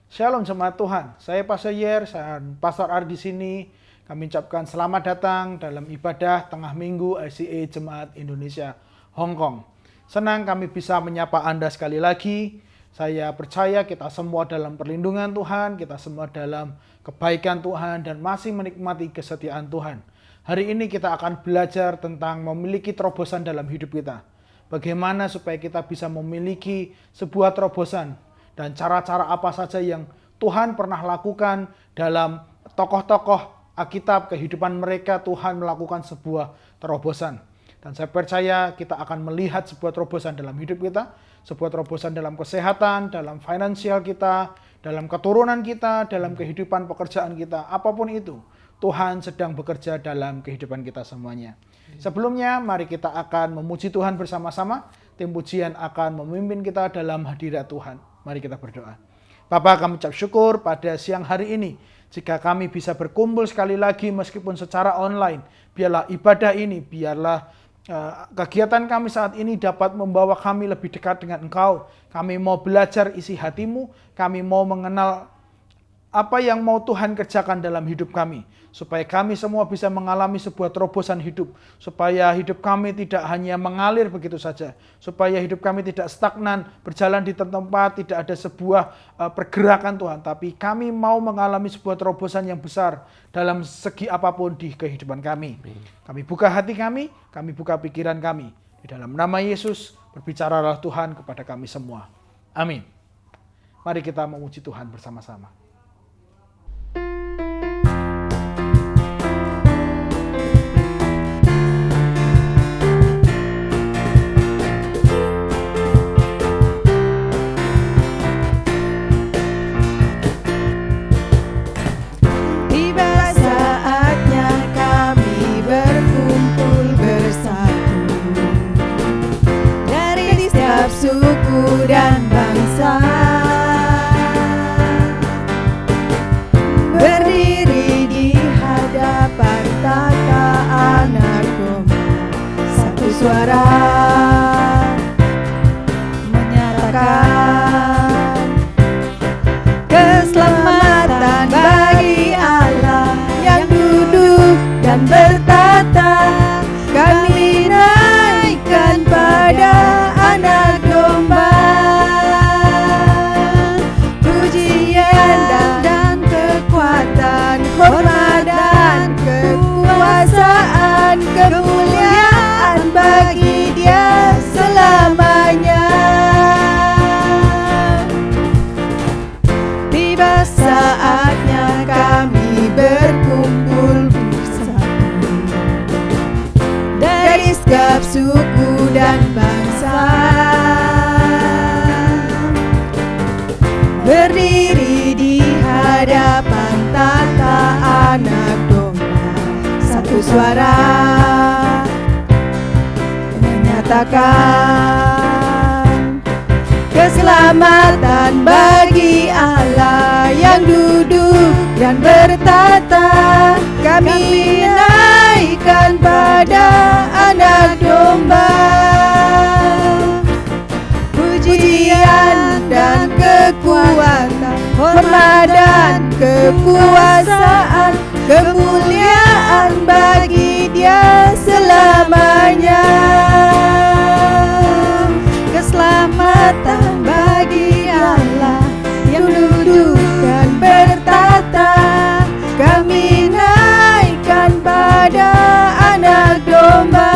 Shalom jemaat Tuhan, saya Pastor Yer, saya Pastor Ar di sini. Kami ucapkan selamat datang dalam ibadah tengah minggu ICA Jemaat Indonesia Hong Kong. Senang kami bisa menyapa Anda sekali lagi. Saya percaya kita semua dalam perlindungan Tuhan, kita semua dalam kebaikan Tuhan dan masih menikmati kesetiaan Tuhan. Hari ini kita akan belajar tentang memiliki terobosan dalam hidup kita. Bagaimana supaya kita bisa memiliki sebuah terobosan dan cara-cara apa saja yang Tuhan pernah lakukan dalam tokoh-tokoh Alkitab kehidupan mereka. Tuhan melakukan sebuah terobosan. Dan saya percaya kita akan melihat sebuah terobosan dalam hidup kita, sebuah terobosan dalam kesehatan, dalam finansial kita, dalam keturunan kita, dalam kehidupan pekerjaan kita, apapun itu. Tuhan sedang bekerja dalam kehidupan kita semuanya. Sebelumnya, mari kita akan memuji Tuhan bersama-sama. Tim pujian akan memimpin kita dalam hadirat Tuhan. Mari kita berdoa. Bapa, kami ucap syukur pada siang hari ini. Jika kami bisa berkumpul sekali lagi meskipun secara online. Biarlah ibadah ini, biarlah kegiatan kami saat ini dapat membawa kami lebih dekat dengan Engkau. Kami mau belajar isi hatimu. Kami mau mengenal apa yang mau Tuhan kerjakan dalam hidup kami. Supaya kami semua bisa mengalami sebuah terobosan hidup. Supaya hidup kami tidak hanya mengalir begitu saja. Supaya hidup kami tidak stagnan, berjalan di tempat, tidak ada sebuah pergerakan Tuhan. Tapi kami mau mengalami sebuah terobosan yang besar dalam segi apapun di kehidupan kami. Kami buka hati kami buka pikiran kami. Di dalam nama Yesus, berbicaralah Tuhan kepada kami semua. Amin. Mari kita memuji Tuhan bersama-sama. Suku dan bangsa berdiri di hadapan tata anak domba, satu suara menyatakan keselamatan bagi Allah yang duduk dan bertata. Kami naikkan pada anak domba, pujian dan kekuatan, hormat dan kekuasaan, kemuliaan bagi Dia selamanya. Tiba saatnya kami berkumpul bersama dari segala suku dan bangsa, berdiri di hadapan tata anak domba, satu suara menyatakan keselamatan bagi Allah yang duduk dan bertata. Kami naikkan pada anak domba, pujian dan kekuatan, hormat dan kekuasaan, kemuliaan bagi Dia selamanya. Keselamatan bagi Allah yang duduk dan bertata. Kami naikkan pada anak domba,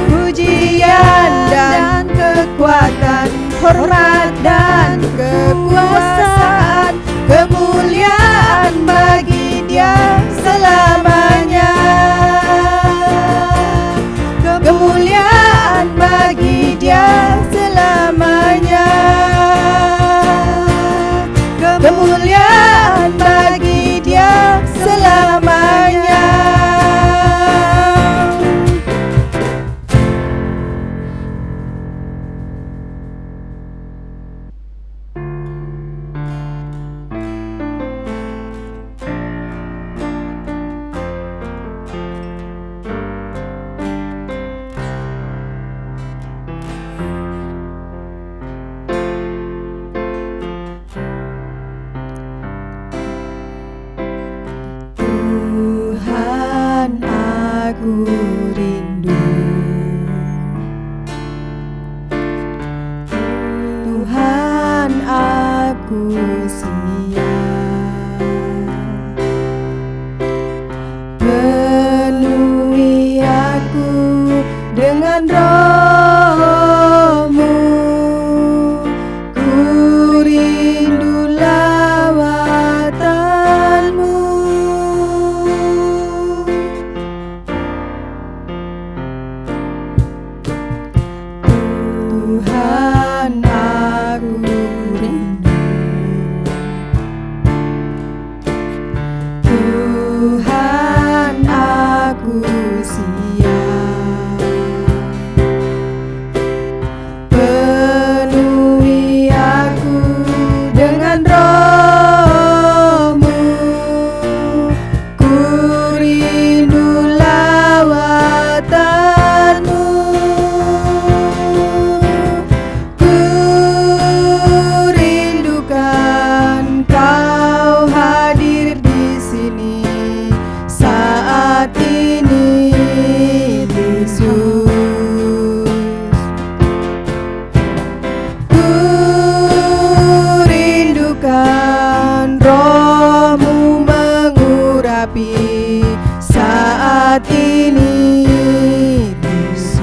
pujian dan kekuatan, hormat dan kekuasaan, kemuliaan bagi Dia selamanya. Kemuliaan bagi Dia selamanya. Kemuliaan bagi Dia selamanya. aku siap. Penuhi aku dengan Roh-Mu, ku rindu lawatan-Mu. Tuhan, aku rindu. Tuhan, aku siap. Penuhi aku dengan Roh-Mu, ku rindu lawatan-Mu. Ku rindukan Kau hadir di sini saat ini, Yesus. Ku rindukan Roh-Mu mengurapi saat ini, Yesus.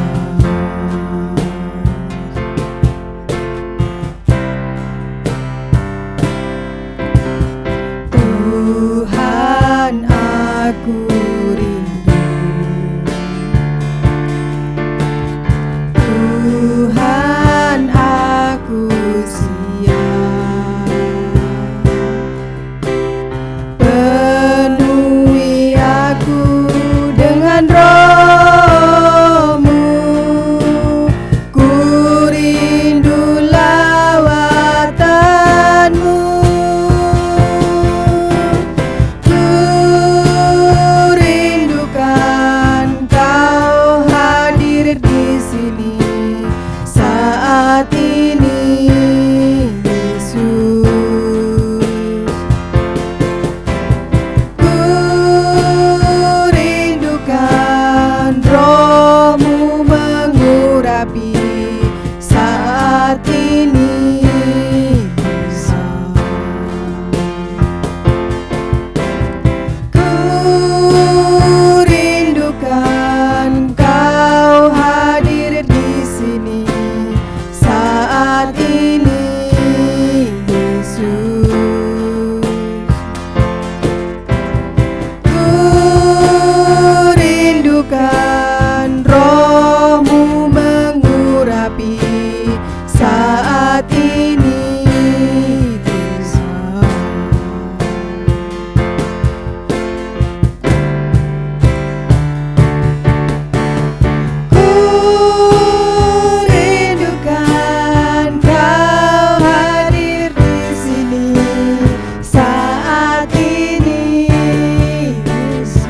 Tuhan, aku rindu. Tuhan, aku siap. Penuhi aku dengan Roh-Mu, ku rindu lawatan-Mu. Ku rindukan Kau hadir di sini saat ini, Yesus. Ku rindukan Roh-Mu mengurapi saat ini, Yesus. Ku rindukan Kau hadir di sini saat ini, Yesus. Ku rindukan Roh-Mu mengurapi saat ini, Yesus. Ku rindukan Kau hadir di sini saat ini, Yesus.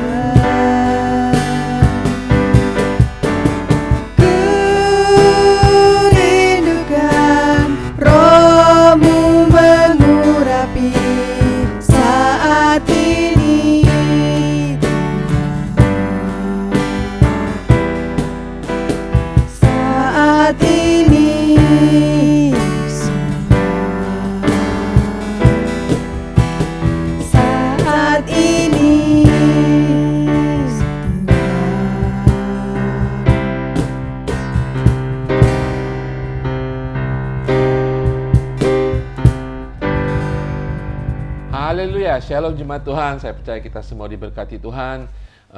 Ku rindukan Roh-Mu mengurapi saat ini, saat ini, saat ini, Haleluya, Shalom Jemaat Tuhan. Saya percaya kita semua diberkati Tuhan.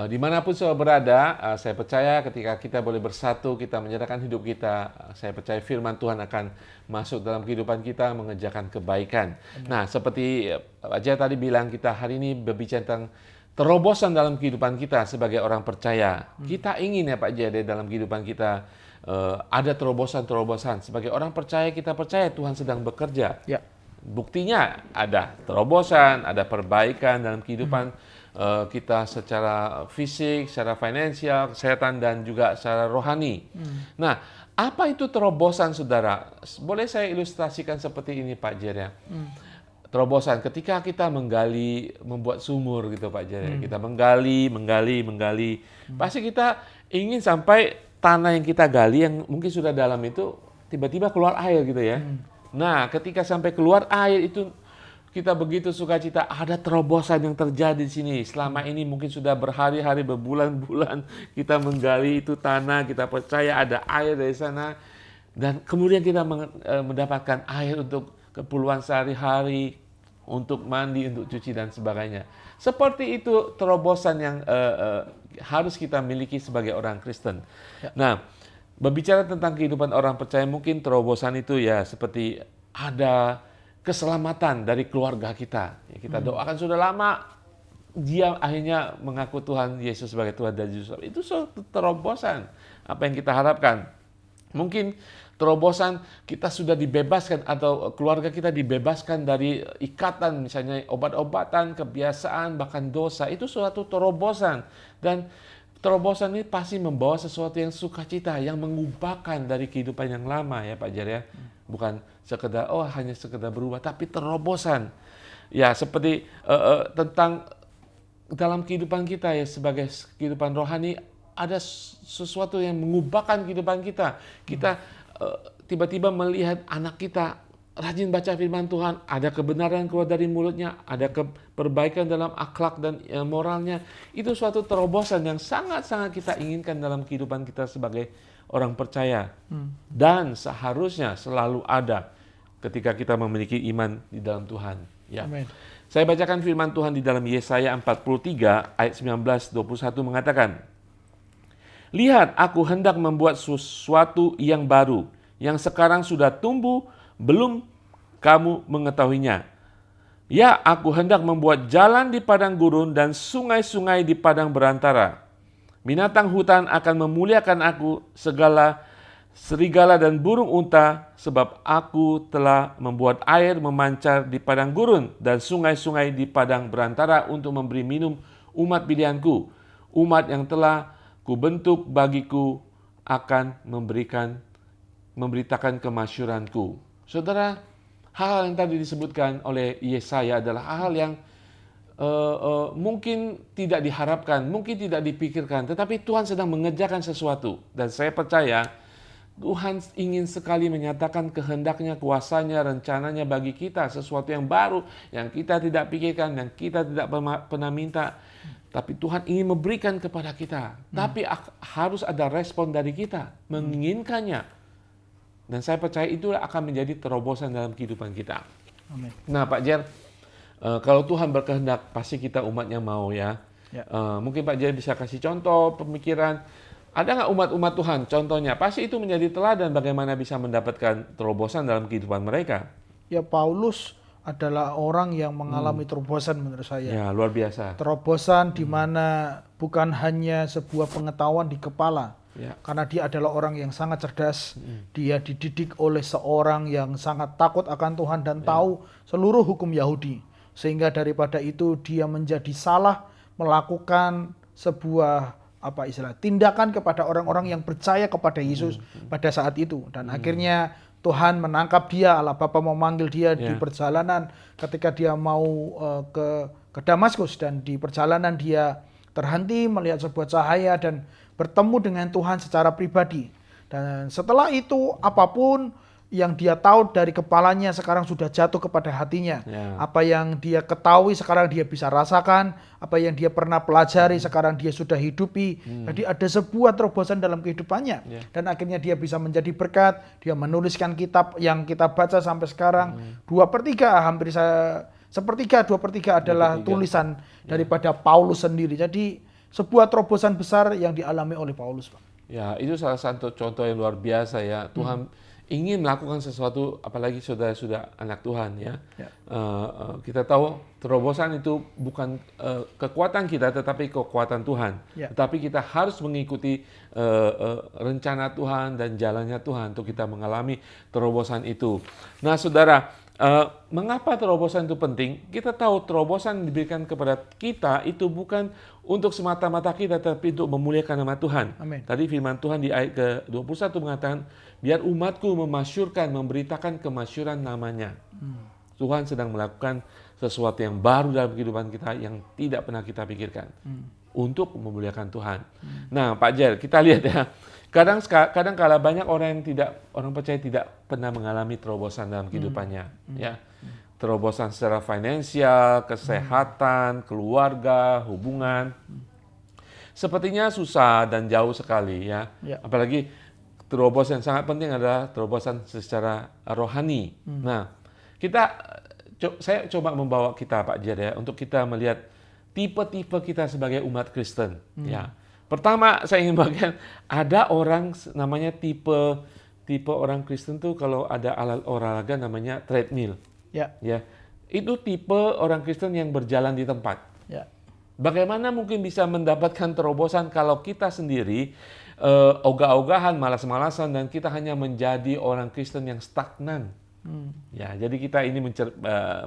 Dimanapun saudara berada, saya percaya ketika kita boleh bersatu, kita menyerahkan hidup kita, saya percaya firman Tuhan akan masuk dalam kehidupan kita, mengerjakan kebaikan. Nah, seperti Pak Jaya tadi bilang, kita hari ini berbicara tentang terobosan dalam kehidupan kita sebagai orang percaya. Kita ingin ya Pak Jaya, dalam kehidupan kita ada terobosan-terobosan. Sebagai orang percaya, kita percaya Tuhan sedang bekerja. Ya. Buktinya ada terobosan, ada perbaikan dalam kehidupan kita secara fisik, secara finansial, kesehatan, dan juga secara rohani. Nah, apa itu terobosan, saudara? Boleh saya ilustrasikan seperti ini, Pak Jer, ya? Terobosan ketika kita menggali, membuat sumur gitu, Pak Jer. Kita menggali. Pasti kita ingin sampai tanah yang kita gali, yang mungkin sudah dalam itu, tiba-tiba keluar air gitu ya. Nah, ketika sampai keluar air itu kita begitu sukacita, ada terobosan yang terjadi di sini. Selama ini mungkin sudah berhari-hari, berbulan-bulan kita menggali itu tanah, kita percaya ada air dari sana, dan kemudian kita mendapatkan air untuk keperluan sehari-hari, untuk mandi, untuk cuci dan sebagainya. Seperti itu terobosan yang harus kita miliki sebagai orang Kristen. Nah, berbicara tentang kehidupan orang percaya, mungkin terobosan itu ya seperti ada keselamatan dari keluarga kita. Ya, kita doakan sudah lama, dia akhirnya mengaku Tuhan Yesus sebagai Tuhan dan Juru Selamat. Itu suatu terobosan. Apa yang kita harapkan? Mungkin terobosan kita sudah dibebaskan atau keluarga kita dibebaskan dari ikatan, misalnya obat-obatan, kebiasaan, bahkan dosa. Itu suatu terobosan. Dan terobosan ini pasti membawa sesuatu yang sukacita, yang mengubahkan dari kehidupan yang lama ya Pak Jer ya. Bukan sekedar hanya sekedar berubah, tapi terobosan. Ya seperti tentang dalam kehidupan kita ya, sebagai kehidupan rohani ada sesuatu yang mengubahkan kehidupan kita. Kita tiba-tiba melihat anak kita rajin baca firman Tuhan, ada kebenaran keluar dari mulutnya, ada perbaikan dalam akhlak dan moralnya. Itu suatu terobosan yang sangat-sangat kita inginkan dalam kehidupan kita sebagai orang percaya. Dan seharusnya selalu ada ketika kita memiliki iman di dalam Tuhan. Ya. Amin. Saya bacakan firman Tuhan di dalam Yesaya 43 ayat 19-21 mengatakan, "Lihat, aku hendak membuat sesuatu yang baru, yang sekarang sudah tumbuh, belum kamu mengetahuinya. Ya, aku hendak membuat jalan di padang gurun dan sungai-sungai di padang berantara. Binatang hutan akan memuliakan aku, segala serigala dan burung unta, sebab aku telah membuat air memancar di padang gurun dan sungai-sungai di padang berantara untuk memberi minum umat pilihanku. Umat yang telah kubentuk bagiku akan memberitakan kemasyuranku." Saudara, hal yang tadi disebutkan oleh Yesaya adalah hal yang mungkin tidak diharapkan, mungkin tidak dipikirkan, tetapi Tuhan sedang mengerjakan sesuatu. Dan saya percaya Tuhan ingin sekali menyatakan kehendaknya, kuasanya, rencananya bagi kita, sesuatu yang baru, yang kita tidak pikirkan, yang kita tidak pernah minta. Tapi Tuhan ingin memberikan kepada kita. Tapi harus ada respon dari kita, menginginkannya. Dan saya percaya itulah akan menjadi terobosan dalam kehidupan kita. Amin. Nah Pak Jer, kalau Tuhan berkehendak, pasti kita umatnya mau ya. Mungkin Pak Jer bisa kasih contoh pemikiran. Ada nggak umat-umat Tuhan contohnya? Pasti itu menjadi teladan bagaimana bisa mendapatkan terobosan dalam kehidupan mereka. Ya, Paulus adalah orang yang mengalami terobosan menurut saya. Ya, luar biasa. Terobosan di mana bukan hanya sebuah pengetahuan di kepala. Ya. Karena dia adalah orang yang sangat cerdas. Dia dididik oleh seorang yang sangat takut akan Tuhan dan tahu seluruh hukum Yahudi. Sehingga daripada itu dia menjadi salah melakukan sebuah tindakan kepada orang-orang yang percaya kepada Yesus pada saat itu. Dan akhirnya Tuhan menangkap dia, Allah Bapa memanggil dia di perjalanan ketika dia mau ke Damaskus, dan di perjalanan dia terhenti melihat sebuah cahaya dan bertemu dengan Tuhan secara pribadi. Dan setelah itu apapun yang dia tahu dari kepalanya sekarang sudah jatuh kepada hatinya. Apa yang dia ketahui sekarang dia bisa rasakan, apa yang dia pernah pelajari sekarang dia sudah hidupi. Jadi ada sebuah terobosan dalam kehidupannya. Dan akhirnya dia bisa menjadi berkat. Dia menuliskan kitab yang kita baca sampai sekarang. 2/3 hampir sepertiga 2/3 adalah tulisan daripada Paulus sendiri. Jadi sebuah terobosan besar yang dialami oleh Paulus, Pak. Ya, itu salah satu contoh yang luar biasa ya. Tuhan ingin melakukan sesuatu, apalagi sudah anak Tuhan ya. Kita tahu terobosan itu bukan kekuatan kita, tetapi kekuatan Tuhan. Tetapi kita harus mengikuti rencana Tuhan dan jalannya Tuhan untuk kita mengalami terobosan itu. Nah, saudara, mengapa terobosan itu penting? Kita tahu terobosan diberikan kepada kita itu bukan untuk semata-mata kita, tapi untuk memuliakan nama Tuhan. Amin. Tadi firman Tuhan di ayat ke-21 mengatakan, biar umatku memasyurkan, memberitakan kemasyuran namanya. Tuhan sedang melakukan sesuatu yang baru dalam kehidupan kita yang tidak pernah kita pikirkan. Untuk memuliakan Tuhan. Nah Pak Jer, kita lihat ya, Kadang kala banyak orang percaya tidak pernah mengalami terobosan dalam kehidupannya, ya. Terobosan secara finansial, kesehatan, keluarga, hubungan. Sepertinya susah dan jauh sekali, ya. Apalagi terobosan yang sangat penting adalah terobosan secara rohani. Nah, saya coba membawa kita, Pak Jer, ya, untuk kita melihat tipe-tipe kita sebagai umat Kristen, ya. Pertama, saya ingin bagian ada orang namanya tipe orang Kristen tuh kalau ada alat olahraga namanya treadmill. Ya. Ya. Itu tipe orang Kristen yang berjalan di tempat. Ya. Bagaimana mungkin bisa mendapatkan terobosan kalau kita sendiri ogah-ogahan, malas-malasan, dan kita hanya menjadi orang Kristen yang stagnan. Ya, jadi kita ini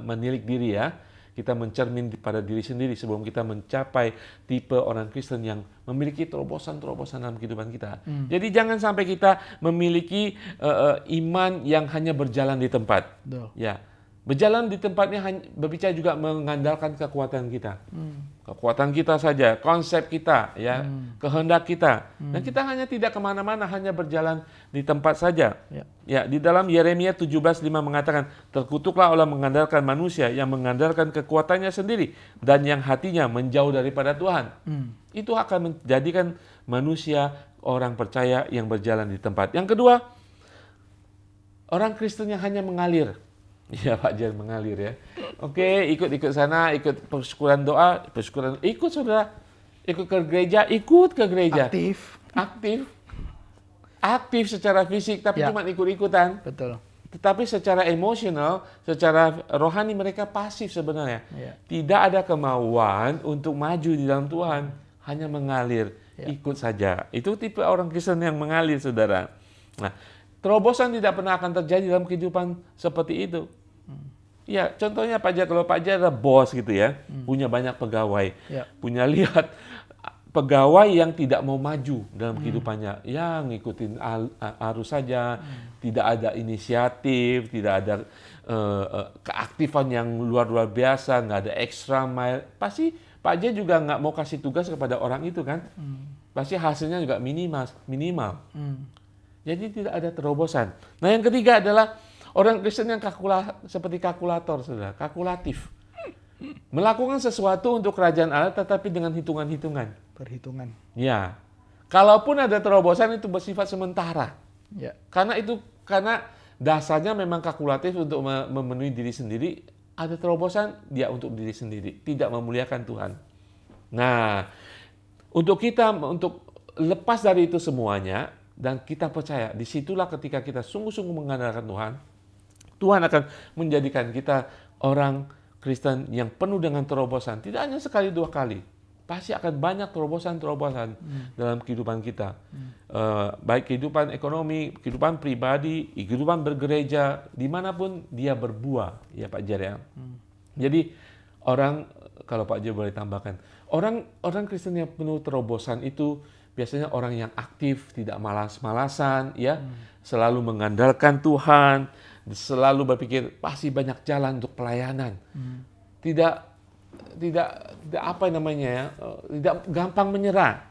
menilik diri, ya. Kita mencermin pada diri sendiri sebelum kita mencapai tipe orang Kristen yang memiliki terobosan-terobosan dalam kehidupan kita. Jadi jangan sampai kita memiliki iman yang hanya berjalan di tempat. Ya, berjalan di tempatnya berbicara juga mengandalkan kekuatan kita. Kekuatan kita saja, konsep kita, ya, kehendak kita. Dan kita hanya tidak kemana-mana, hanya berjalan di tempat saja. Ya, di dalam Yeremia 17:5 mengatakan, terkutuklah orang mengandalkan manusia yang mengandalkan kekuatannya sendiri dan yang hatinya menjauh daripada Tuhan. Itu akan menjadikan manusia orang percaya yang berjalan di tempat. Yang kedua, orang Kristen yang hanya mengalir. Ya, Pak Jan, mengalir, ya. Oke, ikut sana, ikut persekutuan doa, ikut saudara, ikut ke gereja, aktif secara fisik, tapi cuma ikut-ikutan. Betul. Tetapi secara emosional, secara rohani mereka pasif sebenarnya. Tidak ada kemauan untuk maju di dalam Tuhan, hanya mengalir, ikut saja. Itu tipe orang Kristen yang mengalir, saudara. Nah, terobosan tidak pernah akan terjadi dalam kehidupan seperti itu. Ya, contohnya Pak Jar, kalau Pak Jar adalah bos gitu, ya, punya banyak pegawai, punya lihat pegawai yang tidak mau maju dalam kehidupannya, yang ngikutin arus saja, tidak ada inisiatif, tidak ada keaktifan yang luar biasa, nggak ada extra mile, pasti Pak Jar juga nggak mau kasih tugas kepada orang itu, kan? Pasti hasilnya juga minimal. Jadi tidak ada terobosan. Nah, yang ketiga adalah orang Kristen yang seperti kalkulator, saudara, kalkulatif. Melakukan sesuatu untuk kerajaan Allah tetapi dengan hitungan-hitungan. Perhitungan. Ya. Kalaupun ada terobosan itu bersifat sementara. Ya. Karena dasarnya memang kalkulatif untuk memenuhi diri sendiri, ada terobosan dia untuk diri sendiri, tidak memuliakan Tuhan. Nah, untuk lepas dari itu semuanya dan kita percaya, disitulah ketika kita sungguh-sungguh mengandalkan Tuhan, Tuhan akan menjadikan kita orang Kristen yang penuh dengan terobosan. Tidak hanya sekali dua kali. Pasti akan banyak terobosan-terobosan dalam kehidupan kita. Baik kehidupan ekonomi, kehidupan pribadi, kehidupan bergereja, dimanapun dia berbuah. Ya, Pak Jar, ya. Jadi kalau Pak Jar boleh tambahkan, orang Kristen yang penuh terobosan itu biasanya orang yang aktif, tidak malas-malasan, ya, selalu mengandalkan Tuhan, selalu berpikir pasti banyak jalan untuk pelayanan. Tidak apa namanya, ya, tidak gampang menyerah.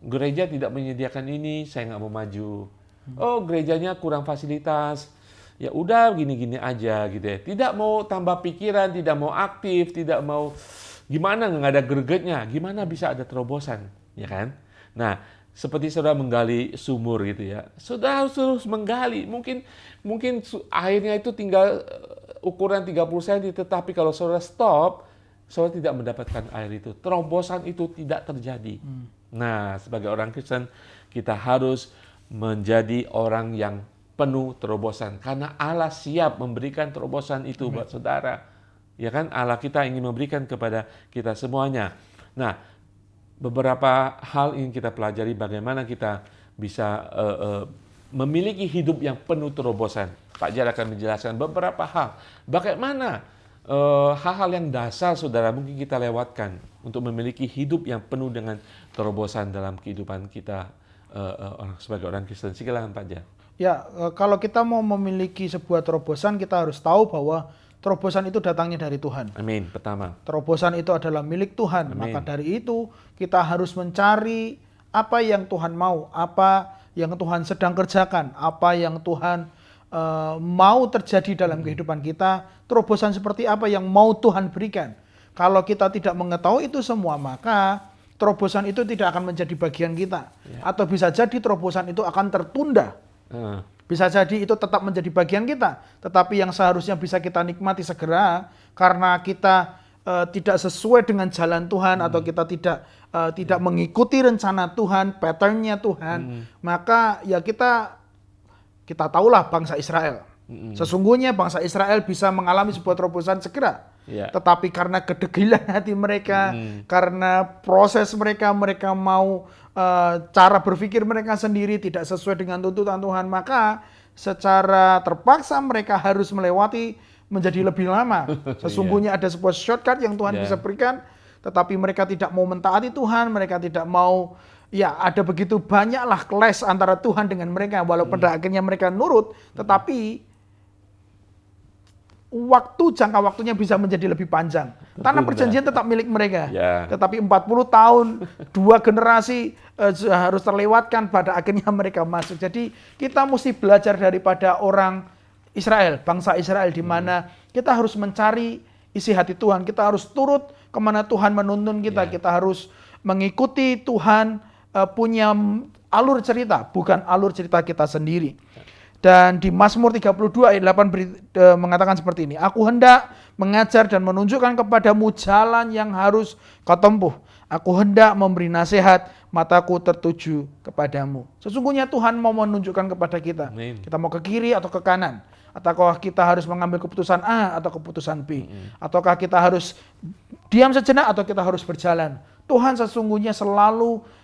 Gereja tidak menyediakan ini, saya nggak mau maju. Oh, gerejanya kurang fasilitas, ya udah gini-gini aja gitu, ya. Tidak mau tambah pikiran, tidak mau aktif, tidak mau gimana, nggak ada gregetnya, gimana bisa ada terobosan, ya kan? Nah, seperti saudara menggali sumur gitu, ya. Saudara harus terus menggali. Mungkin airnya itu tinggal ukuran 30 cm, tetapi kalau saudara stop, saudara tidak mendapatkan air itu. Terobosan itu tidak terjadi. Nah, sebagai orang Kristen, kita harus menjadi orang yang penuh terobosan. Karena Allah siap memberikan terobosan itu buat saudara. Ya kan, Allah kita ingin memberikan kepada kita semuanya. Nah, beberapa hal ingin kita pelajari bagaimana kita bisa memiliki hidup yang penuh terobosan. Pak Jar akan menjelaskan beberapa hal. Bagaimana hal-hal yang dasar, saudara, mungkin kita lewatkan untuk memiliki hidup yang penuh dengan terobosan dalam kehidupan kita sebagai orang Kristen. Silakan, Pak Jar. Ya, kalau kita mau memiliki sebuah terobosan, kita harus tahu bahwa terobosan itu datangnya dari Tuhan. Amin. Pertama, terobosan itu adalah milik Tuhan. Amin. Maka dari itu kita harus mencari apa yang Tuhan mau, apa yang Tuhan sedang kerjakan, apa yang Tuhan mau terjadi dalam kehidupan kita, terobosan seperti apa yang mau Tuhan berikan. Kalau kita tidak mengetahui itu semua, maka terobosan itu tidak akan menjadi bagian kita. Atau bisa jadi terobosan itu akan tertunda. Bisa jadi itu tetap menjadi bagian kita, tetapi yang seharusnya bisa kita nikmati segera karena kita tidak sesuai dengan jalan Tuhan atau kita tidak mengikuti rencana Tuhan, patternnya Tuhan, maka ya kita tahulah bangsa Israel. Sesungguhnya bangsa Israel bisa mengalami sebuah terobosan segera. Tetapi karena kedegilan hati mereka, karena proses mereka mau cara berpikir mereka sendiri tidak sesuai dengan tuntutan Tuhan, maka secara terpaksa mereka harus melewati menjadi lebih lama. Sesungguhnya ada sebuah shortcut yang Tuhan bisa berikan, tetapi mereka tidak mau mentaati Tuhan, mereka tidak mau, ya ada begitu banyaklah clash antara Tuhan dengan mereka, walaupun pada akhirnya mereka nurut, tetapi jangka waktunya bisa menjadi lebih panjang. Tanah perjanjian tetap milik mereka. Tetapi 40 tahun, 2 generasi harus terlewatkan pada akhirnya mereka masuk. Jadi kita mesti belajar daripada orang Israel, bangsa Israel, di mana kita harus mencari isi hati Tuhan. Kita harus turut kemana Tuhan menuntun kita. Kita harus mengikuti Tuhan punya alur cerita, bukan alur cerita kita sendiri. Dan di Mazmur 32 ayat 8 mengatakan seperti ini. Aku hendak mengajar dan menunjukkan kepadamu jalan yang harus kau tempuh. Aku hendak memberi nasihat, mataku tertuju kepadamu. Sesungguhnya Tuhan mau menunjukkan kepada kita. Kita mau ke kiri atau ke kanan. Ataukah kita harus mengambil keputusan A atau keputusan B. Ataukah kita harus diam sejenak atau kita harus berjalan. Tuhan sesungguhnya selalu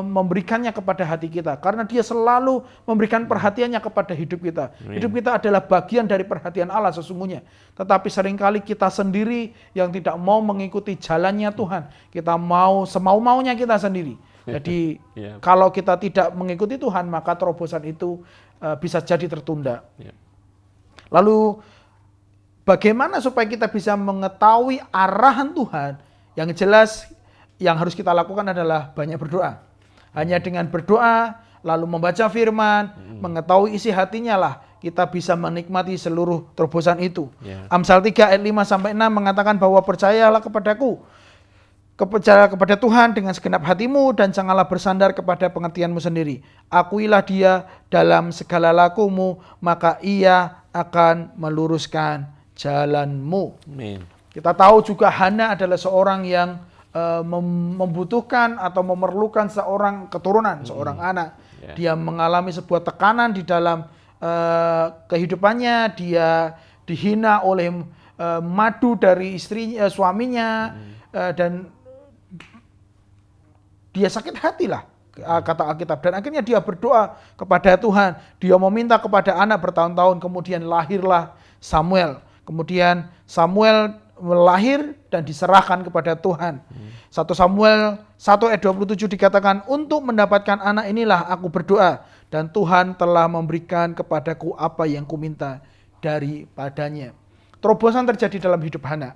memberikannya kepada hati kita, karena dia selalu memberikan perhatiannya kepada hidup kita. Hidup kita adalah bagian dari perhatian Allah sesungguhnya. Tetapi seringkali kita sendiri yang tidak mau mengikuti jalannya Tuhan. Kita mau semau-maunya kita sendiri. Jadi kalau kita tidak mengikuti Tuhan, maka terobosan itu bisa jadi tertunda. Lalu bagaimana supaya kita bisa mengetahui arahan Tuhan? Yang jelas yang harus kita lakukan adalah banyak berdoa. Hanya dengan berdoa, lalu membaca firman, mengetahui isi hatinya lah, kita bisa menikmati seluruh terobosan itu. Amsal 3 ayat 5-6 mengatakan bahwa percayalah kepadaku, percaya kepada Tuhan dengan segenap hatimu dan janganlah bersandar kepada pengertianmu sendiri. Akuilah dia dalam segala lakumu, maka ia akan meluruskan jalanmu. Kita tahu juga Hana adalah seorang yang membutuhkan atau memerlukan seorang keturunan, seorang anak. Dia mengalami sebuah tekanan di dalam kehidupannya. Dia dihina oleh madu dari suaminya, dan dia sakit hati lah, kata Alkitab. Dan akhirnya dia berdoa kepada Tuhan. Dia meminta kepada anak bertahun-tahun, kemudian lahirlah Samuel. Kemudian Samuel lahir dan diserahkan kepada Tuhan. 1 Samuel 1 ayat 27 dikatakan, untuk mendapatkan anak inilah aku berdoa, dan Tuhan telah memberikan kepadaku apa yang kuminta daripadanya. Terobosan terjadi dalam hidup Hana.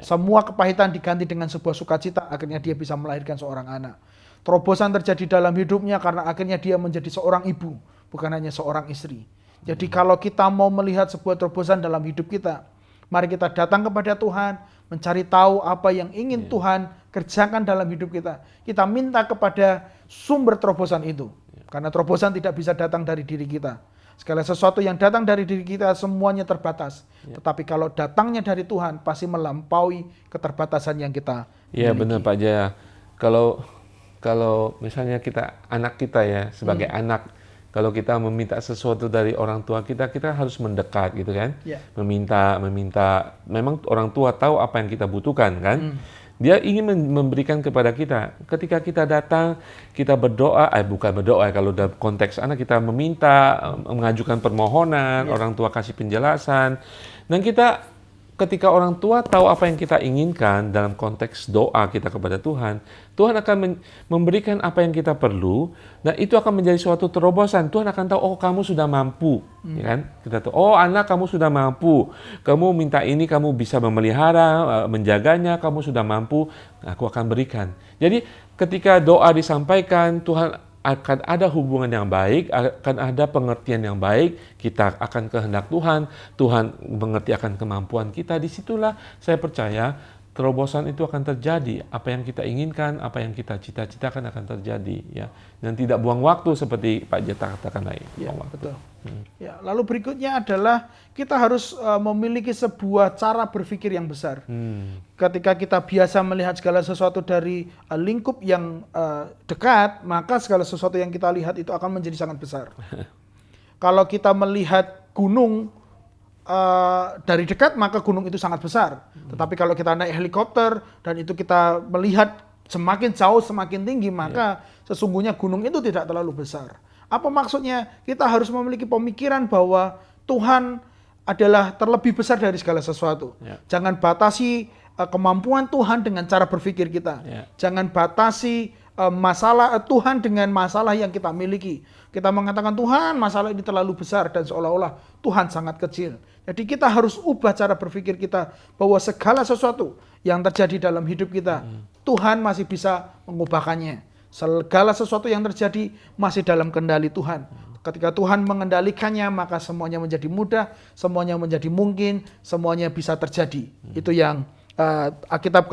Semua kepahitan diganti dengan sebuah sukacita, akhirnya dia bisa melahirkan seorang anak. Terobosan terjadi dalam hidupnya karena akhirnya dia menjadi seorang ibu, bukan hanya seorang istri. Jadi kalau kita mau melihat sebuah terobosan dalam hidup kita, mari kita datang kepada Tuhan, mencari tahu apa yang ingin Tuhan kerjakan dalam hidup kita. Kita minta kepada sumber terobosan itu. Karena terobosan tidak bisa datang dari diri kita. Segala sesuatu yang datang dari diri kita semuanya terbatas. Tetapi kalau datangnya dari Tuhan, pasti melampaui keterbatasan yang kita miliki. Iya benar Pak Jaya. Kalau misalnya anak kita ya, sebagai anak, kalau kita meminta sesuatu dari orang tua kita, kita harus mendekat gitu kan. Meminta. Memang orang tua tahu apa yang kita butuhkan kan. Dia ingin memberikan kepada kita. Ketika kita datang, kita berdoa, bukan berdoa, kalau dalam konteks anak kita meminta, mengajukan permohonan, orang tua kasih penjelasan. Dan ketika orang tua tahu apa yang kita inginkan dalam konteks doa kita kepada Tuhan, Tuhan akan memberikan apa yang kita perlu, dan itu akan menjadi suatu terobosan. Tuhan akan tahu, oh kamu sudah mampu, ya kan? Kita tahu, oh anak kamu sudah mampu, kamu minta ini, kamu bisa memelihara, menjaganya, kamu sudah mampu, aku akan berikan. Jadi ketika doa disampaikan, Tuhan akan ada hubungan yang baik, akan ada pengertian yang baik, kita akan kehendak Tuhan, Tuhan mengerti akan kemampuan kita. Disitulah saya percaya terobosan itu akan terjadi. Apa yang kita inginkan, apa yang kita cita-citakan akan terjadi, ya. Dan tidak buang waktu seperti Pak Jeta katakan lagi. Ya, betul. Ya, lalu berikutnya adalah kita harus memiliki sebuah cara berpikir yang besar. Ketika kita biasa melihat segala sesuatu dari lingkup yang dekat, maka segala sesuatu yang kita lihat itu akan menjadi sangat besar. Kalau kita melihat gunung dari dekat, maka gunung itu sangat besar. Tetapi kalau kita naik helikopter dan itu kita melihat semakin jauh, semakin tinggi, maka sesungguhnya gunung itu tidak terlalu besar. Apa maksudnya? Kita harus memiliki pemikiran bahwa Tuhan adalah terlebih besar dari segala sesuatu. Jangan batasi kemampuan Tuhan dengan cara berpikir kita. Jangan batasi masalah Tuhan dengan masalah yang kita miliki. Kita mengatakan Tuhan masalah ini terlalu besar dan seolah-olah Tuhan sangat kecil. Jadi kita harus ubah cara berpikir kita bahwa segala sesuatu yang terjadi dalam hidup kita, Tuhan masih bisa mengubahkannya. Segala sesuatu yang terjadi masih dalam kendali Tuhan. Ketika Tuhan mengendalikannya, maka semuanya menjadi mudah, semuanya menjadi mungkin, semuanya bisa terjadi. Itu yang Alkitab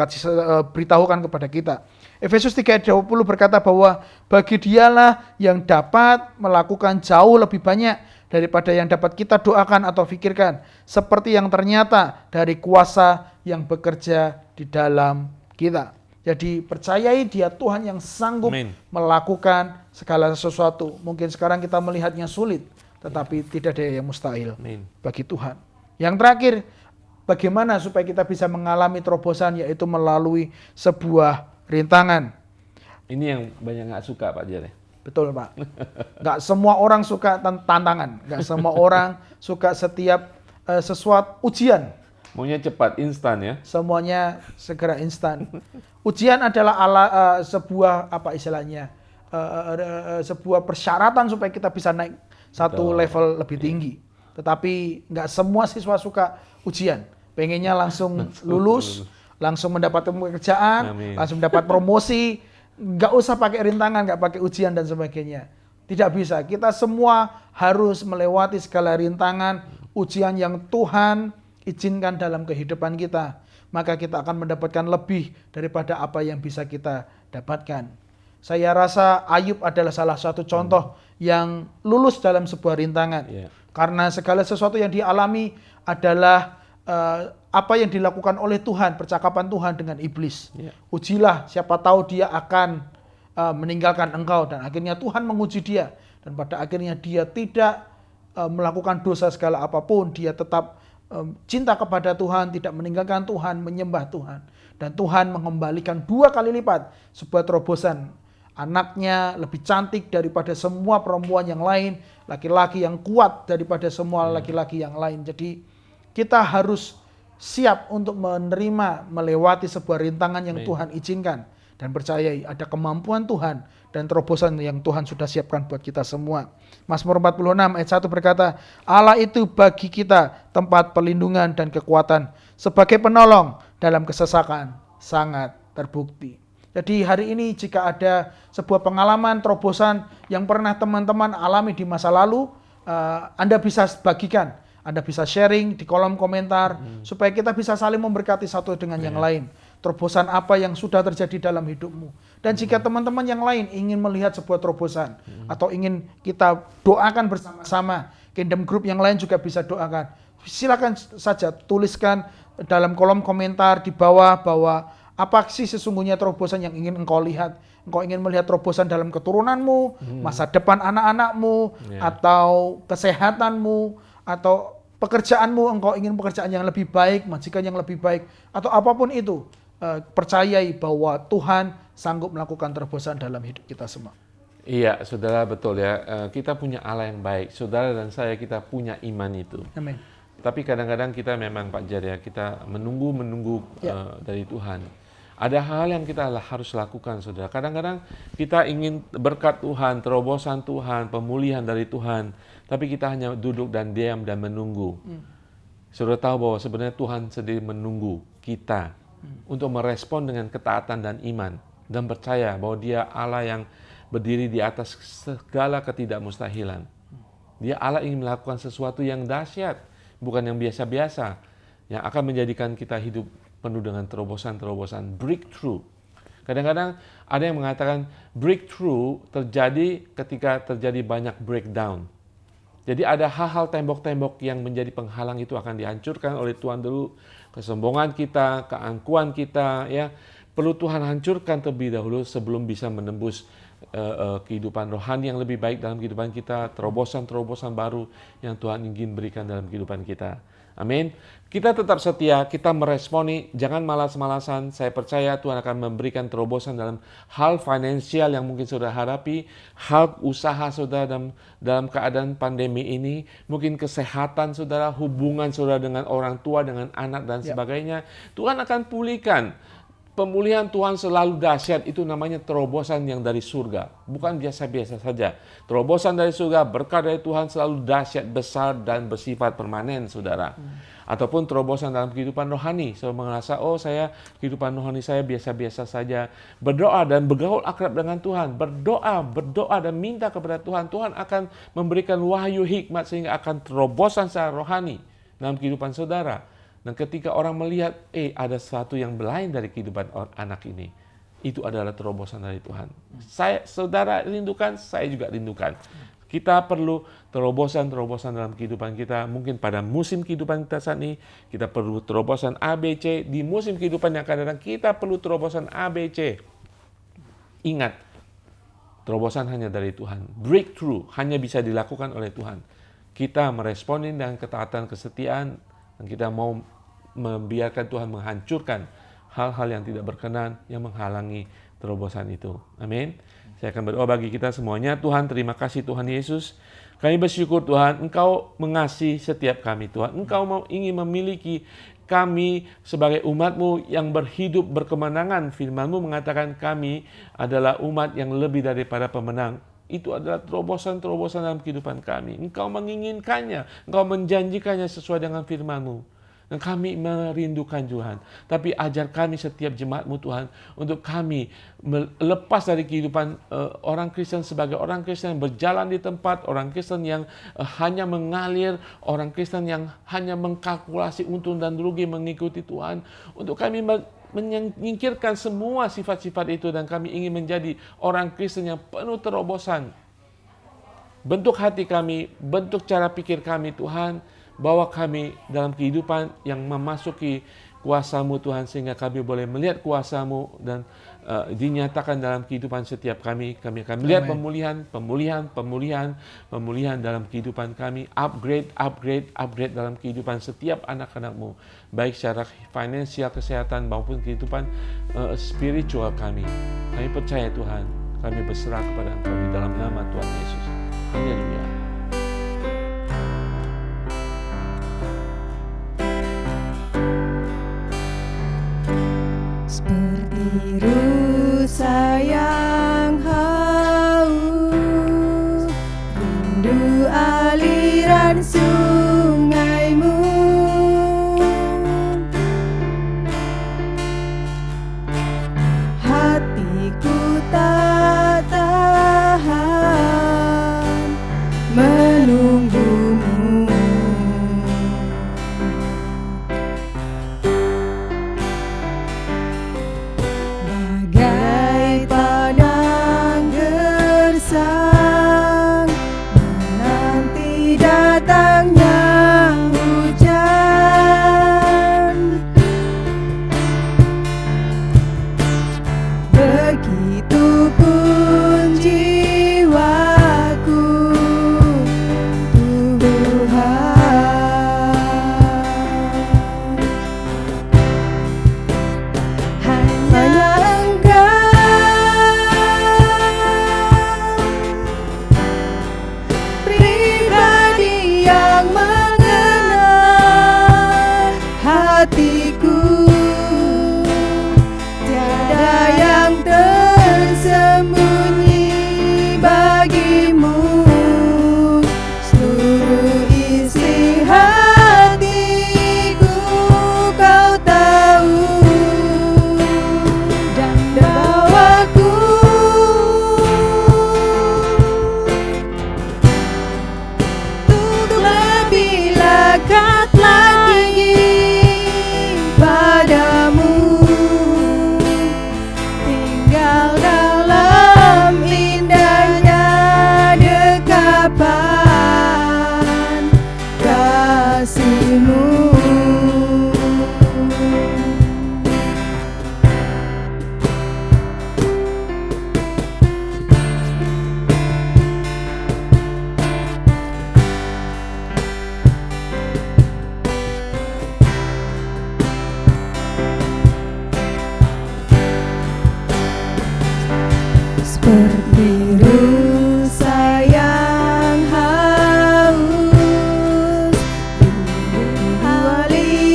beritahukan kepada kita. Efesus 3:20 berkata bahwa bagi Dialah yang dapat melakukan jauh lebih banyak daripada yang dapat kita doakan atau pikirkan, seperti yang ternyata dari kuasa yang bekerja di dalam kita. Jadi percayai Dia Tuhan yang sanggup melakukan segala sesuatu. Mungkin sekarang kita melihatnya sulit, tetapi tidak ada yang mustahil bagi Tuhan. Yang terakhir, bagaimana supaya kita bisa mengalami terobosan, yaitu melalui sebuah rintangan. Ini yang banyak nggak suka Pak Jere. Betul Pak. Nggak semua orang suka tantangan. Nggak semua orang suka setiap sesuatu ujian. Maunya cepat, instan ya. Semuanya segera instan. Ujian adalah sebuah apa istilahnya, sebuah persyaratan supaya kita bisa naik satu level lebih tinggi. Tetapi nggak semua siswa suka ujian. Pengennya langsung lulus, langsung mendapatkan pekerjaan, langsung mendapat promosi. Nggak usah pakai rintangan, nggak pakai ujian dan sebagainya. Tidak bisa. Kita semua harus melewati segala rintangan, ujian yang Tuhan izinkan dalam kehidupan kita, maka kita akan mendapatkan lebih daripada apa yang bisa kita dapatkan. Saya rasa Ayub adalah salah satu contoh yang lulus dalam sebuah rintangan. Karena segala sesuatu yang dialami adalah apa yang dilakukan oleh Tuhan, percakapan Tuhan dengan iblis. Ujilah, siapa tahu dia akan meninggalkan engkau. Dan akhirnya Tuhan menguji dia. Dan pada akhirnya dia tidak melakukan dosa segala apapun, dia tetap cinta kepada Tuhan, tidak meninggalkan Tuhan, menyembah Tuhan. Dan Tuhan mengembalikan 2 kali lipat sebuah terobosan. Anaknya lebih cantik daripada semua perempuan yang lain, laki-laki yang kuat daripada semua laki-laki yang lain. Jadi kita harus siap untuk menerima, melewati sebuah rintangan yang Tuhan izinkan. Dan percayai ada kemampuan Tuhan dan terobosan yang Tuhan sudah siapkan buat kita semua. Mazmur 46 ayat 1 berkata, Allah itu bagi kita tempat perlindungan dan kekuatan, sebagai penolong dalam kesesakan sangat terbukti. Jadi hari ini jika ada sebuah pengalaman terobosan yang pernah teman-teman alami di masa lalu, Anda bisa bagikan, Anda bisa sharing di kolom komentar, supaya kita bisa saling memberkati satu dengan yang lain. Terobosan apa yang sudah terjadi dalam hidupmu. Dan jika teman-teman yang lain ingin melihat sebuah terobosan, atau ingin kita doakan bersama-sama, Kingdom Group yang lain juga bisa doakan. Silakan saja tuliskan dalam kolom komentar di bawah bahwa apa sih sesungguhnya terobosan yang ingin engkau lihat. Engkau ingin melihat terobosan dalam keturunanmu, masa depan anak-anakmu, atau kesehatanmu, atau pekerjaanmu, engkau ingin pekerjaan yang lebih baik, majikan yang lebih baik, atau apapun itu. Percayai bahwa Tuhan sanggup melakukan terobosan dalam hidup kita semua. Iya, saudara, betul ya. Kita punya Allah yang baik. Saudara dan saya, kita punya iman itu. Amin. Tapi kadang-kadang kita memang Pak Jar ya, kita menunggu dari Tuhan. Ada hal yang kita harus lakukan, saudara. Kadang-kadang kita ingin berkat Tuhan, terobosan Tuhan, pemulihan dari Tuhan. Tapi kita hanya duduk dan diam dan menunggu. Saudara tahu bahwa sebenarnya Tuhan sendiri menunggu kita untuk merespon dengan ketaatan dan iman. Dan percaya bahwa Dia Allah yang berdiri di atas segala ketidakmustahilan. Dia Allah ingin melakukan sesuatu yang dahsyat, bukan yang biasa-biasa, yang akan menjadikan kita hidup penuh dengan terobosan-terobosan, breakthrough. Kadang-kadang ada yang mengatakan breakthrough terjadi ketika terjadi banyak breakdown. Jadi ada hal-hal tembok-tembok yang menjadi penghalang itu akan dihancurkan oleh Tuhan dulu. Kesombongan kita, keangkuhan kita, ya perlu Tuhan hancurkan terlebih dahulu sebelum bisa menembus kehidupan rohani yang lebih baik dalam kehidupan kita, terobosan-terobosan baru yang Tuhan ingin berikan dalam kehidupan kita. Amin. Kita tetap setia, kita meresponi, jangan malas-malasan. Saya percaya Tuhan akan memberikan terobosan dalam hal finansial yang mungkin saudara hadapi, hal usaha saudara dalam keadaan pandemi ini, mungkin kesehatan saudara, hubungan saudara dengan orang tua, dengan anak dan sebagainya. Tuhan akan pulihkan. Pemulihan Tuhan selalu dahsyat, itu namanya terobosan yang dari surga. Bukan biasa-biasa saja. Terobosan dari surga, berkat dari Tuhan selalu dahsyat, besar, dan bersifat permanen, saudara. Ataupun terobosan dalam kehidupan rohani. Saya merasa, kehidupan rohani saya biasa-biasa saja. Berdoa dan bergaul akrab dengan Tuhan. Berdoa dan minta kepada Tuhan. Tuhan akan memberikan wahyu hikmat sehingga akan terobosan secara rohani dalam kehidupan saudara. Dan ketika orang melihat, ada sesuatu yang lain dari kehidupan anak ini, itu adalah terobosan dari Tuhan. Saudara rindukan, saya juga rindukan. Kita perlu terobosan-terobosan dalam kehidupan kita. Mungkin pada musim kehidupan kita saat ini, kita perlu terobosan ABC. Di musim kehidupan yang akan datang, kita perlu terobosan ABC. Ingat, terobosan hanya dari Tuhan. Breakthrough hanya bisa dilakukan oleh Tuhan. Kita meresponin dengan ketaatan, kesetiaan, dan kita mau membiarkan Tuhan menghancurkan hal-hal yang tidak berkenan yang menghalangi terobosan itu. Amin. Saya akan berdoa bagi kita semuanya. Tuhan, terima kasih Tuhan Yesus. Kami bersyukur Tuhan, Engkau mengasihi setiap kami Tuhan. Engkau ingin memiliki kami sebagai umat-Mu yang berhidup berkemenangan. Firman-Mu mengatakan kami adalah umat yang lebih daripada pemenang. Itu adalah terobosan-terobosan dalam kehidupan kami. Engkau menginginkannya, Engkau menjanjikannya sesuai dengan firman-Mu. Dan kami merindukan Tuhan. Tapi ajar kami setiap jemaat-Mu Tuhan, untuk kami lepas dari kehidupan orang Kristen sebagai orang Kristen yang berjalan di tempat, orang Kristen yang hanya mengalir, orang Kristen yang hanya mengkalkulasi untung dan rugi mengikuti Tuhan. Untuk kami menyingkirkan semua sifat-sifat itu dan kami ingin menjadi orang Kristen yang penuh terobosan. Bentuk hati kami, bentuk cara pikir kami Tuhan, bawa kami dalam kehidupan yang memasuki kuasa-Mu Tuhan, sehingga kami boleh melihat kuasa-Mu dan dinyatakan dalam kehidupan setiap kami. Kami akan melihat pemulihan dalam kehidupan kami, upgrade dalam kehidupan setiap anak-anak-Mu, baik secara finansial, kesehatan maupun kehidupan spiritual kami. Kami percaya Tuhan, kami berserah kepada Engkau di dalam nama Tuhan Yesus. Haleluya. Seperti rusa yang haus, rindu aliran sungai-Mu. Hatiku tak tahan menunggu-Mu. Bagai padang gersang menanti datangnya hujan, begitupun jiwaku Tuhan. Hanya pribadi yang mengenal hatiku, tiada yang tersembunyi bagi-Mu. Seluruh isi hatiku Kau tahu, dan bawaku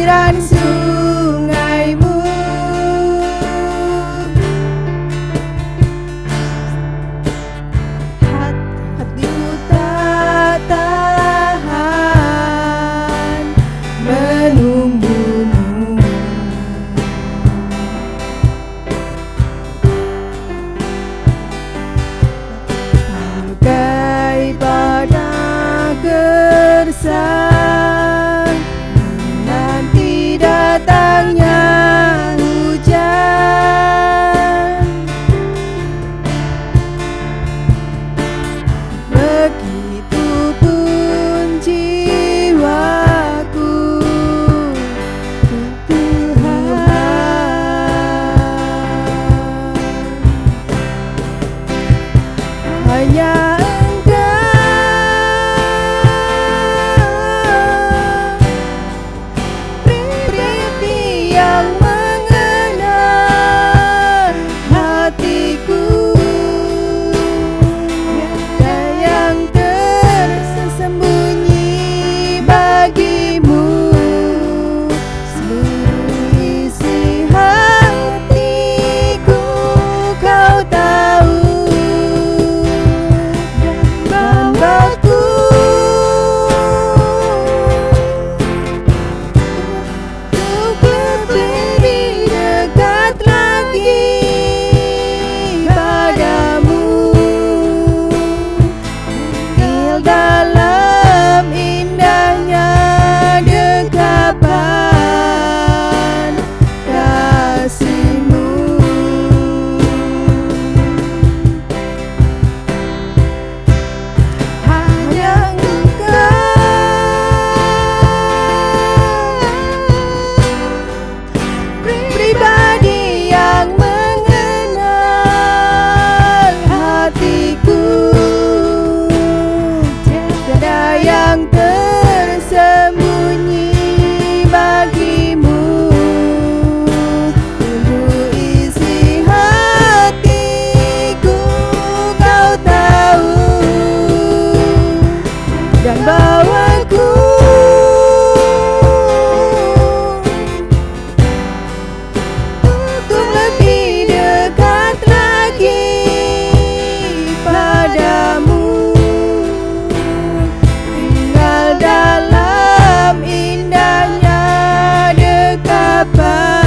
aliran sungaimu. Hatiku tak tahan menunggumu. Bagai pada gersang nanti datangnya hujan. Begitupun jiwaku Tuhan, hanya pribadi yang mengenal hatiku, tiada yang tersembunyi bagimu. Seluruh isi hatiku kau tahu, dan baku untuk lebih dekat lagi padamu. Tinggal dalam indahnya dekapan kasih-Mu. Hanya Engkau pribadi yang mengenal hatiku, tiada yang tersembunyi bagimu. Seluruh isi hatiku kau tahu, dan bawaku untuk lebih dekat lagi padamu. Tinggal dalam indahnya dekapan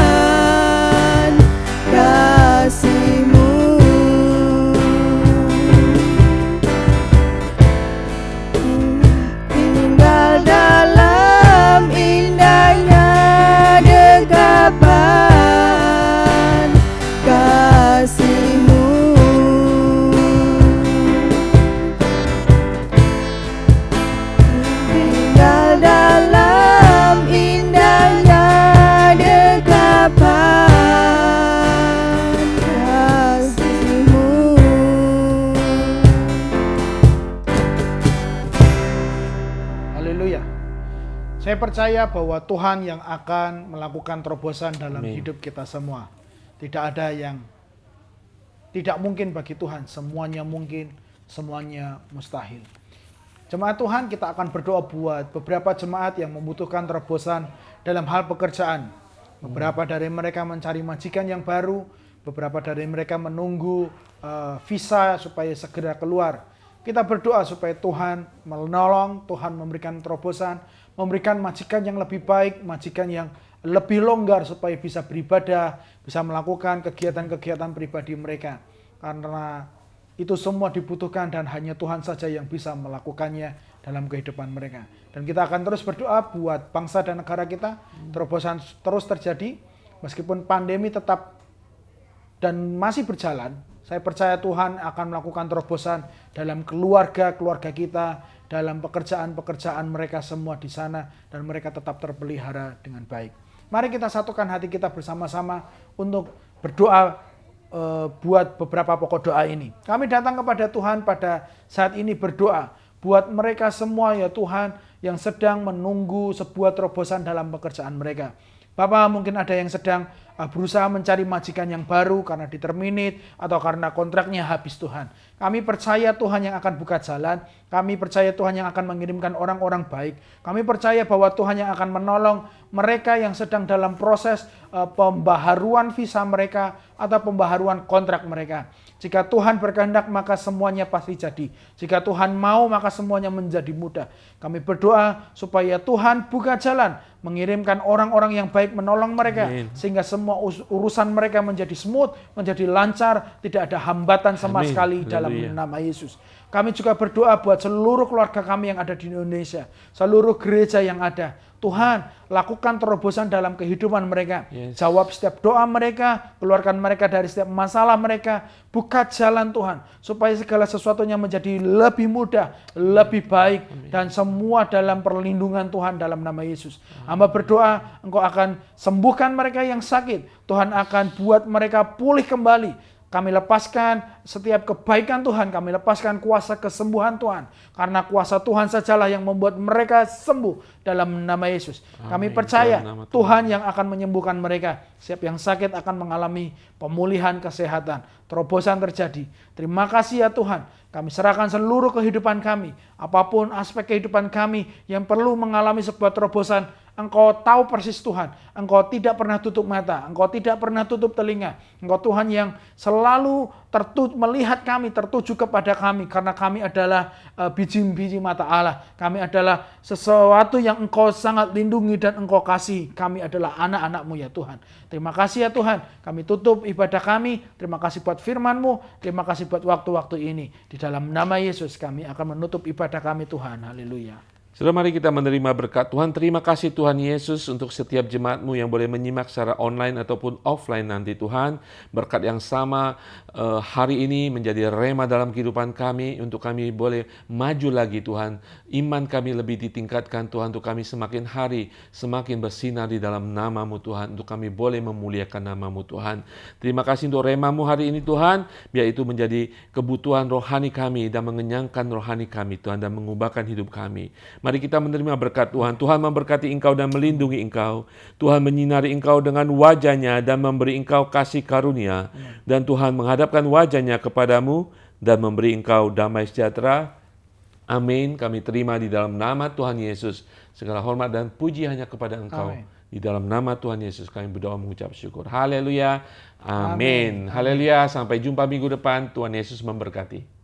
kasih-Mu. Tinggal dalam indahnya dekapan kasih-Mu. Tinggal dalam indahnya dekapan kasih-Mu. Haleluya. Saya percaya bahwa Tuhan yang akan melakukan terobosan dalam Amin. hidup kita semua. Tidak ada yang tidak mungkin bagi Tuhan. Semuanya mungkin, semuanya mustahil. Jemaat Tuhan, kita akan berdoa buat beberapa jemaat yang membutuhkan terobosan dalam hal pekerjaan. Beberapa dari mereka mencari majikan yang baru, beberapa dari mereka menunggu visa supaya segera keluar. Kita berdoa supaya Tuhan menolong, Tuhan memberikan terobosan, memberikan majikan yang lebih baik, majikan yang lebih longgar supaya bisa beribadah, bisa melakukan kegiatan-kegiatan pribadi mereka. Karena itu semua dibutuhkan dan hanya Tuhan saja yang bisa melakukannya dalam kehidupan mereka. Dan kita akan terus berdoa buat bangsa dan negara kita, terobosan terus terjadi, meskipun pandemi tetap dan masih berjalan. Saya percaya Tuhan akan melakukan terobosan dalam keluarga-keluarga kita, dalam pekerjaan-pekerjaan mereka semua di sana, dan mereka tetap terpelihara dengan baik. Mari kita satukan hati kita bersama-sama untuk berdoa buat beberapa pokok doa ini. Kami datang kepada Tuhan pada saat ini berdoa buat mereka semua ya Tuhan yang sedang menunggu sebuah terobosan dalam pekerjaan mereka. Bapak, mungkin ada yang sedang berusaha mencari majikan yang baru karena diterminate atau karena kontraknya habis Tuhan. Kami percaya Tuhan yang akan buka jalan. Kami percaya Tuhan yang akan mengirimkan orang-orang baik. Kami percaya bahwa Tuhan yang akan menolong mereka yang sedang dalam proses pembaharuan visa mereka atau pembaharuan kontrak mereka. Jika Tuhan berkehendak maka semuanya pasti jadi. Jika Tuhan mau maka semuanya menjadi mudah. Kami berdoa supaya Tuhan buka jalan, mengirimkan orang-orang yang baik menolong mereka. Amin. Sehingga semua urusan mereka menjadi smooth, menjadi lancar, tidak ada hambatan sama Amin. sekali dalam Haleluya. nama Yesus. Kami juga berdoa buat seluruh keluarga kami yang ada di Indonesia, seluruh gereja yang ada. Tuhan, lakukan terobosan dalam kehidupan mereka. Yes. Jawab setiap doa mereka, keluarkan mereka dari setiap masalah mereka. Buka jalan Tuhan, supaya segala sesuatunya menjadi lebih mudah, lebih baik, dan semua dalam perlindungan Tuhan dalam nama Yesus. Hamba berdoa, Engkau akan sembuhkan mereka yang sakit. Tuhan akan buat mereka pulih kembali. Kami lepaskan setiap kebaikan Tuhan, kami lepaskan kuasa kesembuhan Tuhan. Karena kuasa Tuhan sajalah yang membuat mereka sembuh dalam nama Yesus. Kami Amin. percaya Dalam nama Tuhan. Tuhan yang akan menyembuhkan mereka. Setiap yang sakit akan mengalami pemulihan kesehatan. Terobosan terjadi. Terima kasih ya Tuhan. Kami serahkan seluruh kehidupan kami. Apapun aspek kehidupan kami yang perlu mengalami sebuah terobosan, Engkau tahu persis Tuhan. Engkau tidak pernah tutup mata. Engkau tidak pernah tutup telinga. Engkau Tuhan yang selalu melihat kami, tertuju kepada kami. Karena kami adalah biji-biji mata Allah. Kami adalah sesuatu yang Engkau sangat lindungi dan Engkau kasih. Kami adalah anak-anak-Mu ya Tuhan. Terima kasih ya Tuhan. Kami tutup ibadah kami. Terima kasih buat firman-Mu. Terima kasih buat waktu-waktu ini. Di dalam nama Yesus kami akan menutup ibadah kami Tuhan. Haleluya. Saudara, mari kita menerima berkat Tuhan. Terima kasih Tuhan Yesus untuk setiap jemaat-Mu yang boleh menyimak secara online ataupun offline nanti Tuhan. Berkat yang sama hari ini menjadi rema dalam kehidupan kami untuk kami boleh maju lagi Tuhan. Iman kami lebih ditingkatkan Tuhan, untuk kami semakin hari semakin bersinar di dalam nama-Mu Tuhan, untuk kami boleh memuliakan nama-Mu Tuhan. Terima kasih untuk rema-Mu hari ini Tuhan. Biar itu menjadi kebutuhan rohani kami dan mengenyangkan rohani kami Tuhan, dan mengubahkan hidup kami. Mari kita menerima berkat Tuhan. Tuhan memberkati engkau dan melindungi engkau. Tuhan menyinari engkau dengan wajah-Nya dan memberi engkau kasih karunia. Dan Tuhan menghadapkan wajah-Nya kepadamu dan memberi engkau damai sejahtera. Amin. Kami terima di dalam nama Tuhan Yesus. Segala hormat dan puji hanya kepada engkau. Amin. Di dalam nama Tuhan Yesus kami berdoa mengucap syukur. Haleluya. Amin. Haleluya. Sampai jumpa minggu depan. Tuhan Yesus memberkati.